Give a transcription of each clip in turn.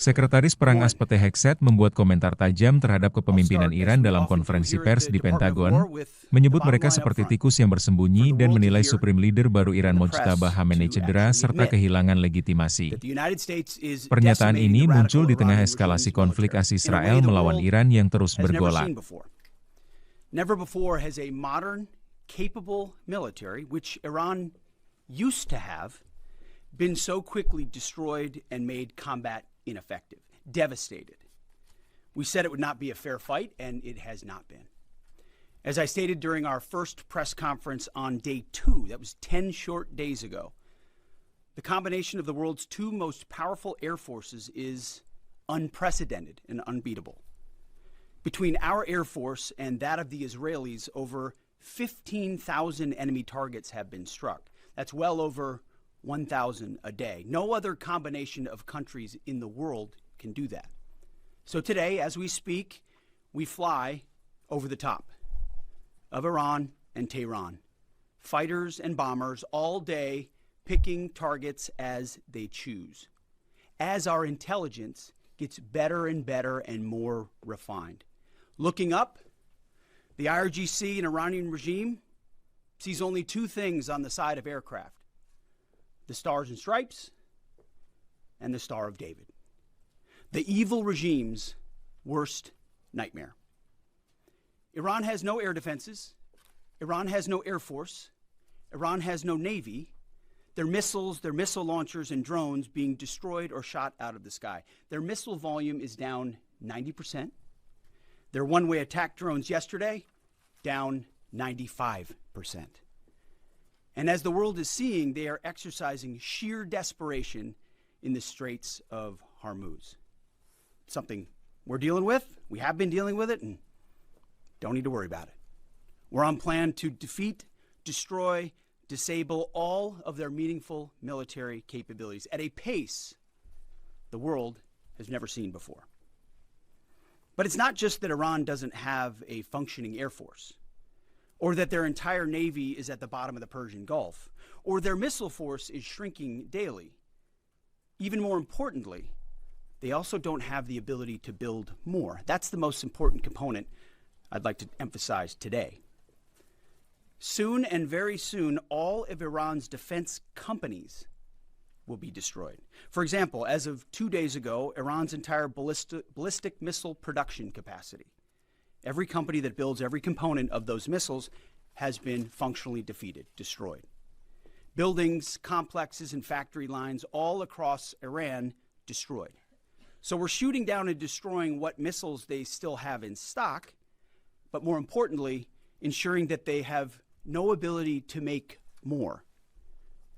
Sekretaris Perang Seperti Hegseth membuat komentar tajam terhadap kepemimpinan Iran dalam konferensi pers di Pentagon, menyebut mereka seperti tikus yang bersembunyi dan menilai Supreme Leader baru Iran Mojtaba Khamenei cedera serta kehilangan legitimasi. Pernyataan ini muncul di tengah eskalasi konflik Israel melawan Iran yang terus bergolak. Never before has a modern, capable military, which Iran used to have, been so quickly destroyed and made combat ineffective, devastated. We said it would not be a fair fight, and it has not been. As I stated during our first press conference on day 2, that was 10 short days ago, the combination of the world's two most powerful air forces is unprecedented and unbeatable. Between our Air Force and that of the Israelis, over 15,000 enemy targets have been struck. That's well over 1,000 a day. No other combination of countries in the world can do that. So today, as we speak, we fly over the top of Iran and Tehran. Fighters and bombers all day picking targets as they choose. As our intelligence gets better and better and more refined. Looking up, the IRGC and Iranian regime sees only two things on the side of aircraft: the Stars and Stripes and the Star of David. The evil regime's worst nightmare. Iran has no air defenses. Iran has no air force. Iran has no navy. Their missiles, their missile launchers and drones being destroyed or shot out of the sky. Their missile volume is down 90%. Their one-way attack drones yesterday, down 95%. And as the world is seeing, they are exercising sheer desperation in the Straits of Hormuz. Something we're dealing with, we have been dealing with it, and don't need to worry about it. We're on plan to defeat, destroy, disable all of their meaningful military capabilities at a pace the world has never seen before. But it's not just that Iran doesn't have a functioning air force, or that their entire navy is at the bottom of the Persian Gulf, or their missile force is shrinking daily. Even more importantly, they also don't have the ability to build more. That's the most important component I'd like to emphasize today. Soon and very soon, all of Iran's defense companies will be destroyed. For example, as of 2 days ago, Iran's entire ballistic missile production capacity, every company that builds every component of those missiles, has been functionally defeated, destroyed. Buildings, complexes, and factory lines all across Iran destroyed. So we're shooting down and destroying what missiles they still have in stock, but more importantly, ensuring that they have no ability to make more.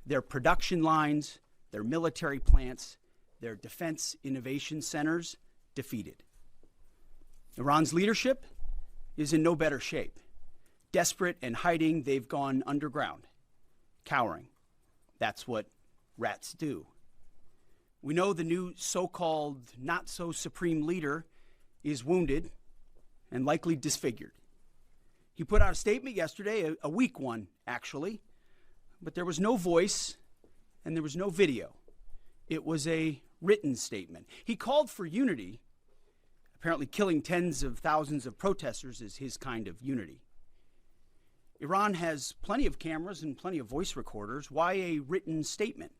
Their production lines, their military plants, their defense innovation centers defeated. Iran's leadership is in no better shape. Desperate and hiding, they've gone underground, cowering. That's what rats do. We know the new so-called not-so-supreme leader is wounded and likely disfigured. He put out a statement yesterday, a weak one, actually, but there was no voice and there was no video. It was a written statement. He called for unity. Apparently killing tens of thousands of protesters is his kind of unity. Iran has plenty of cameras and plenty of voice recorders. Why a written statement?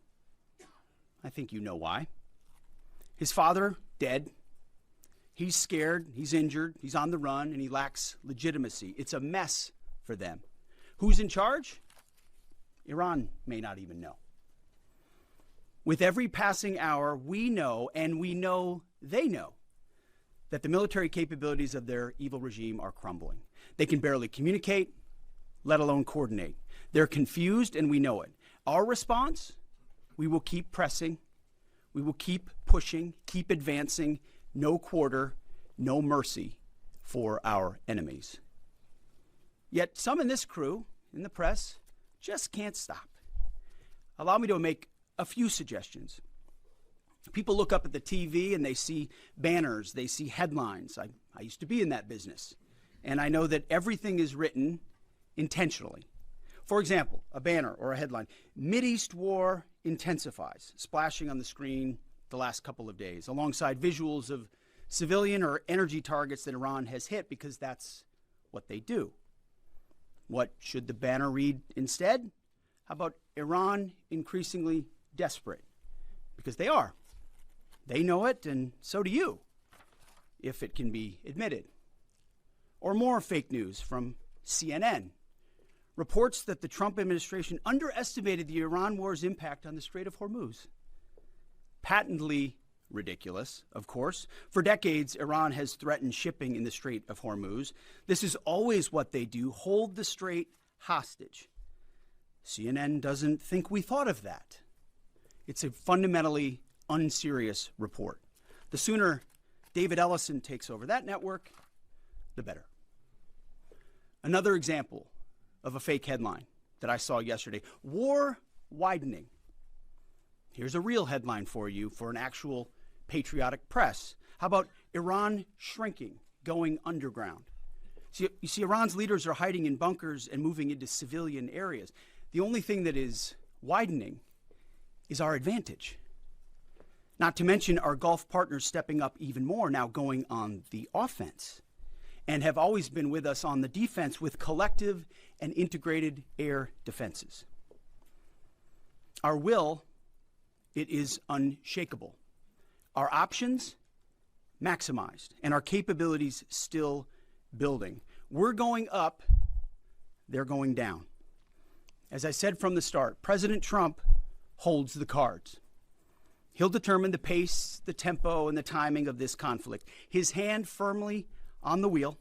I think you know why. His father, dead. He's scared, he's injured, he's on the run, and he lacks legitimacy. It's a mess for them. Who's in charge? Iran may not even know. With every passing hour, we know, and we know they know, that the military capabilities of their evil regime are crumbling. They can barely communicate, let alone coordinate. They're confused, and we know it. Our response? We will keep pressing. We will keep pushing, keep advancing. No quarter, no mercy for our enemies. Yet some in this crew, in the press, just can't stop. Allow me to make a few suggestions. People look up at the TV and they see banners, they see headlines. I used to be in that business, and I know that everything is written intentionally. For example, a banner or a headline, Mideast war intensifies, splashing on the screen the last couple of days, alongside visuals of civilian or energy targets that Iran has hit, because that's what they do. What should the banner read instead? How about Iran increasingly desperate? Because they are. They know it, and so do you, if it can be admitted. Or more fake news from CNN. Reports that the Trump administration underestimated the Iran war's impact on the Strait of Hormuz. Patently ridiculous, of course. For decades, Iran has threatened shipping in the Strait of Hormuz. This is always what they do, hold the strait hostage. CNN doesn't think we thought of that. It's a fundamentally unserious report. The sooner David Ellison takes over that network, the better. Another example of a fake headline that I saw yesterday: war widening. Here's a real headline for you for an actual patriotic press. How about Iran shrinking, going underground? You see, Iran's leaders are hiding in bunkers and moving into civilian areas. The only thing that is widening is our advantage. Not to mention our Gulf partners stepping up even more, now going on the offense, and have always been with us on the defense with collective and integrated air defenses. Our will, it is unshakable. Our options, maximized, and our capabilities still building. We're going up, they're going down. As I said from the start, President Trump holds the cards. He'll determine the pace, the tempo, and the timing of this conflict. His hand firmly on the wheel,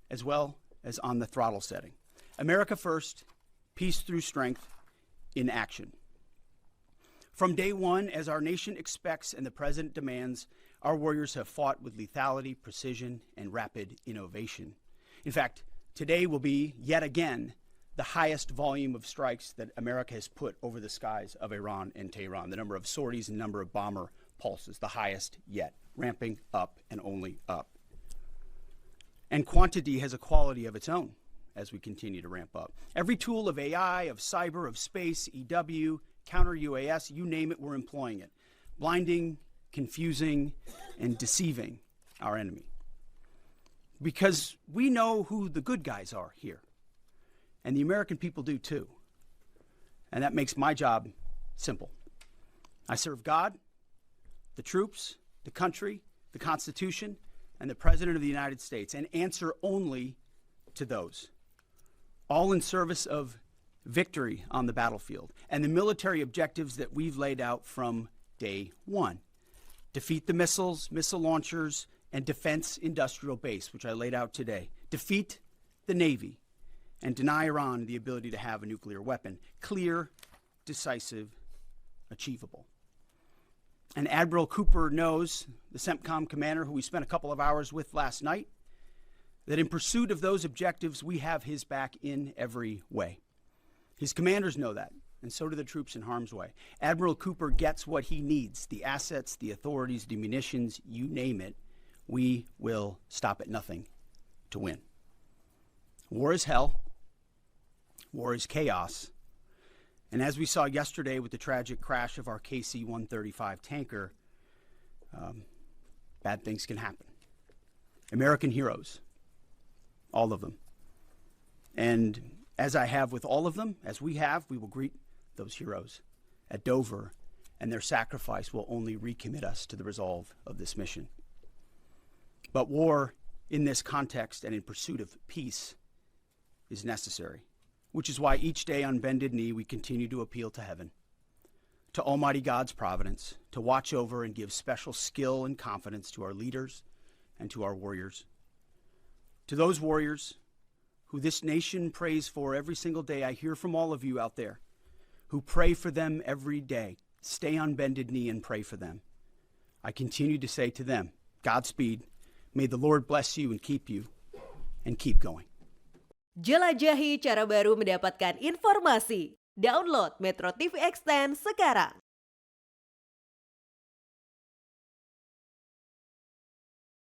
as well as on the throttle setting. America first, peace through strength in action. From day one, as our nation expects and the president demands, our warriors have fought with lethality, precision, and rapid innovation. In fact, today will be, yet again, the highest volume of strikes that America has put over the skies of Iran and Tehran. The number of sorties and number of bomber pulses, the highest yet, ramping up and only up. And quantity has a quality of its own as we continue to ramp up. Every tool of AI, of cyber, of space, EW, counter UAS, you name it, we're employing it. Blinding, confusing, and deceiving our enemy. Because we know who the good guys are here. And the American people do too. And that makes my job simple. I serve God, the troops, the country, the Constitution, and the President of the United States, and answer only to those. All in service of victory on the battlefield and the military objectives that we've laid out from day one. Defeat the missiles, missile launchers, and defense industrial base, which I laid out today. Defeat the Navy and deny Iran the ability to have a nuclear weapon. Clear, decisive, achievable. And Admiral Cooper knows, the CENTCOM commander who we spent a couple of hours with last night, that in pursuit of those objectives, we have his back in every way. His commanders know that, and so do the troops in harm's way. Admiral Cooper gets what he needs, the assets, the authorities, the munitions, you name it. We will stop at nothing to win. War is hell. War is chaos. And as we saw yesterday with the tragic crash of our KC-135 tanker, bad things can happen. American heroes, all of them. And as I have with all of them, as we have, we will greet those heroes at Dover, and their sacrifice will only recommit us to the resolve of this mission. But war in this context and in pursuit of peace is necessary, which is why each day on bended knee we continue to appeal to heaven, to Almighty God's providence, to watch over and give special skill and confidence to our leaders and to our warriors. To those warriors who this nation prays for every single day, I hear from all of you out there who pray for them every day. Stay on bended knee and pray for them. I continue to say to them, Godspeed. May the Lord bless you and keep keep going. Jelajahi cara baru mendapatkan informasi. Download MetroTV Extend sekarang.